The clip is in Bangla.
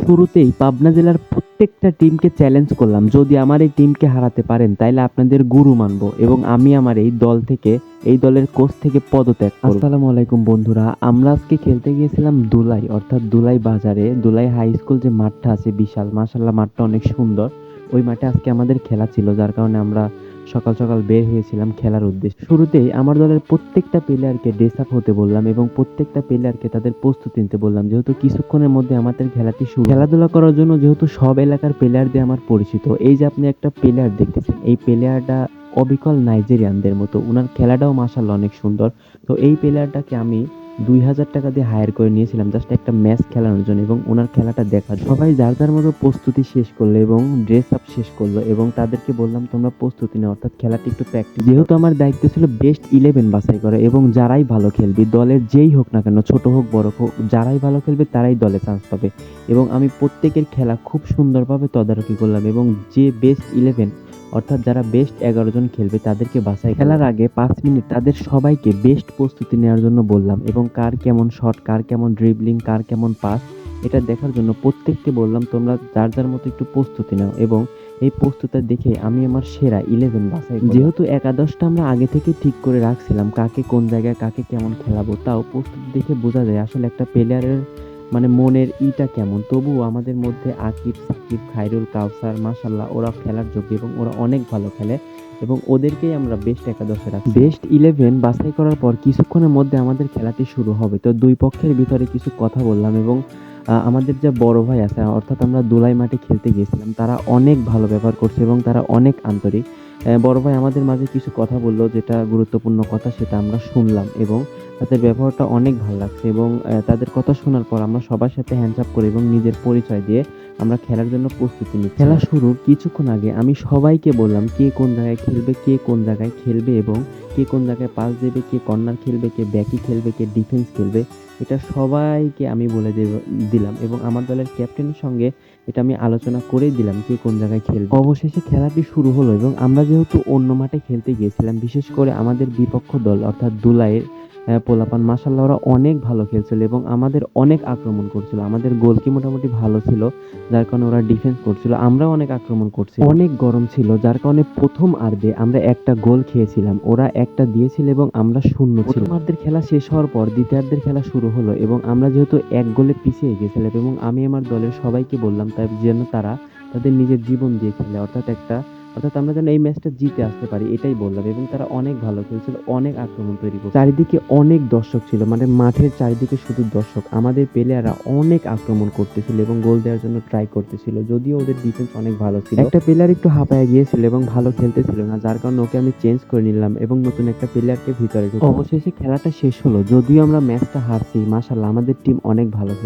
শুরুতেই পাবনা জেলার প্রত্যেকটা টিমকে চ্যালেঞ্জ করলাম, যদি আমার এই টিমকে হারাতে পারেন তাইলে আপনাদের গুরু মানবো এবং আমি আমার এই দল থেকে, এই দলের কোচ থেকে পদত্যাগ করব। আসসালামু আলাইকুম বন্ধুরা, আমরা আজকে খেলতে গিয়েছিলাম দুলাই, অর্থাৎ দুলাই বাজারে। দুলাই হাই স্কুল যে মাঠটা আছে বিশাল, মাশাআল্লাহ মাঠটা অনেক সুন্দর। ওই মাঠে আজকে আমাদের খেলা ছিল, যার কারণে আমরা সকাল সকাল বের হয়েছিলাম খেলার উদ্দেশ্যে। শুরুতেই আমার দলের প্রত্যেকটা প্লেয়ারকে ড্রেস আপ হতে বললাম এবং প্রত্যেকটা প্লেয়ারকে তাদের প্রস্তুতি নিতে বললাম, যেহেতু কিছুক্ষণের মধ্যে আমাদের খেলাটি শুরু। খেলাধুলা করার জন্য যেহেতু সব এলাকার প্লেয়ার দিয়ে আমার পরিচিত। এই যে আপনি একটা প্লেয়ার দেখতেছেন, এই প্লেয়ারটা অবিকল নাইজেরিয়ানদের মতো, উনার খেলাটাও মাশাআল্লাহ অনেক সুন্দর। তো এই প্লেয়ারটাকে আমি 2000 টাকা দিয়ে হায়ার করে নিয়েছিলাম জাস্ট একটা ম্যাচ খেলানোর জন্য এবং ওনার খেলাটা দেখার জন্য। সবাই যার যার মতো প্রস্তুতি শেষ করলো এবং ড্রেস আপ শেষ করলো এবং তাদেরকে বললাম তোমরা প্রস্তুতি নাও, অর্থাৎ খেলাটি একটু প্র্যাকটিস। যেহেতু আমার দায়িত্ব ছিল বেস্ট 11 বাছাই করা এবং যারাই ভালো খেলবে, দলের যেই হোক না কেন, ছোট হোক বড় হোক, যারাই ভালো খেলবে তারাই দলে চান্স পাবে। এবং আমি প্রত্যেকের খেলা খুব সুন্দরভাবে তদারকি করলাম এবং যে বেস্ট 11, অর্থাৎ যারা বেস্ট 11 জন খেলবে তাদেরকে বাছাই। খেলার আগে 5 মিনিট তাদের সবাইকে বেস্ট প্রস্তুতি নেওয়ার জন্য বললাম এবং কার কেমন শট, কার কেমন ড্রিবলিং, কার কেমন পাস, এটা দেখার জন্য প্রত্যেককে বললাম তোমরা যার যার মতো একটু প্রস্তুতি নাও। এবং এই প্রস্তুতি দেখে আমি আমার সেরা 11 বাছাই করলাম। যেহেতু একাদশটা আমরা আগে থেকে ঠিক করে রাখছিলাম কাকে কোন জায়গায় কাকে কেমন খেলাবো, তাও প্রস্তুতি দেখে বোঝা যায় আসলে একটা প্লেয়ারের মানে মনের ইটা কেমন। তবুও আমাদের মধ্যে আকিব, সাকিব, খায়রুল, কাউসার, মাশাআল্লাহ ওরা খেলার যোগ্য এবং ওরা অনেক ভালো খেলে এবং ওদেরকেই আমরা বেস্ট একাদশে রাখি। বেস্ট 11 বাছাই করার পর কিছুক্ষণের মধ্যে আমাদের খেলাটি শুরু হবে। তো দুই পক্ষের ভিতরে কিছু কথা বললাম এবং আমাদের যে বড় ভাই আছে, অর্থাৎ আমরা দুলাই মাঠে খেলতে গিয়েছিলাম, তারা অনেক ভালো ব্যবহার করছে এবং তারা অনেক আন্তরিক। বড় ভাই আমাদের মাঝে কিছু কথা বললো, যেটা গুরুত্বপূর্ণ কথা, সেটা আমরা শুনলাম এবং তাদের ব্যবহারটা অনেক ভালো লাগছে এবং তাদের কথা শোনার পর আমরা সবার সাথে হ্যান্ডস করে এবং নিজের পরিচয় দিয়ে আমরা খেলার জন্য প্রস্তুতি নিই। খেলা শুরুর কিছুক্ষণ আগে আমি সবাইকে বললাম কে কোন জায়গায় খেলবে, কে কোন জায়গায় খেলবে এবং কে কোন জায়গায় পাস দেবে, কে কর্নার খেলবে, কে ব্যাকি খেলবে, কে ডিফেন্স খেলবে, এটা সবাইকে আমি বলে দিলাম এবং আমার দলের ক্যাপ্টেনের সঙ্গে এটা আমি আলোচনা করেই দিলাম কে কোন জায়গায় খেলবে। অবশেষে খেলাটি শুরু হলো এবং আমরা যেহেতু অন্য মাঠে খেলতে গিয়েছিলাম, বিশেষ করে আমাদের বিপক্ষ দল অর্থাৎ দুলাইয়ের পোলাপান, মাশাআল্লাহ ওরা অনেক ভালো খেলছিল এবং আমাদের অনেক আক্রমণ করছিল। আমাদের গোলকি মোটামুটি ভালো ছিল, যার কারণে ওরা ডিফেন্স করছিল, আমরাও অনেক আক্রমণ করছি। অনেক গরম ছিল, যার কারণে প্রথম আর্ধে আমরা একটা গোল খেয়েছিলাম, ওরা একটা দিয়েছিল এবং আমরা শূন্য ছিল। প্রথমার্ধের খেলা শেষ হওয়ার পর দ্বিতীয়ার্ধের খেলা শুরু হলো এবং আমরা যেহেতু এক গোলে পিছিয়ে গেছিলাম এবং আমি আমার দলের সবাইকে বললাম তাই যেন তারা তাদের নিজের জীবন দিয়ে খেলে, অর্থাৎ আমরা যেন এই ম্যাচটা জিতে আসতে পারি, এটাই বললাম। এবং তারা অনেক ভালো খেলছিল, অনেক আক্রমণ তৈরি করছিল, চারিদিকে অনেক দর্শক ছিল, মানে মাঠের চারিদিকে শুধু দর্শক। আমাদের প্লেয়াররা অনেক আক্রমণ করতেছিল এবং গোল দেওয়ার জন্য ট্রাই করতেছিল, যদিও ওদের ডিফেন্স অনেক ভালো ছিল। একটা প্লেয়ার একটু হাঁপায় গিয়েছিল এবং ভালো খেলতেছিল না, যার কারণে ওকে আমি চেঞ্জ করে নিলাম এবং নতুন একটা প্লেয়ারকে ভিতরে ঢুকলাম। অবশেষে খেলাটা শেষ হলো, যদিও আমরা ম্যাচটা হারছি, মাশাআল্লাহ আমাদের টিম অনেক ভালো খেলে।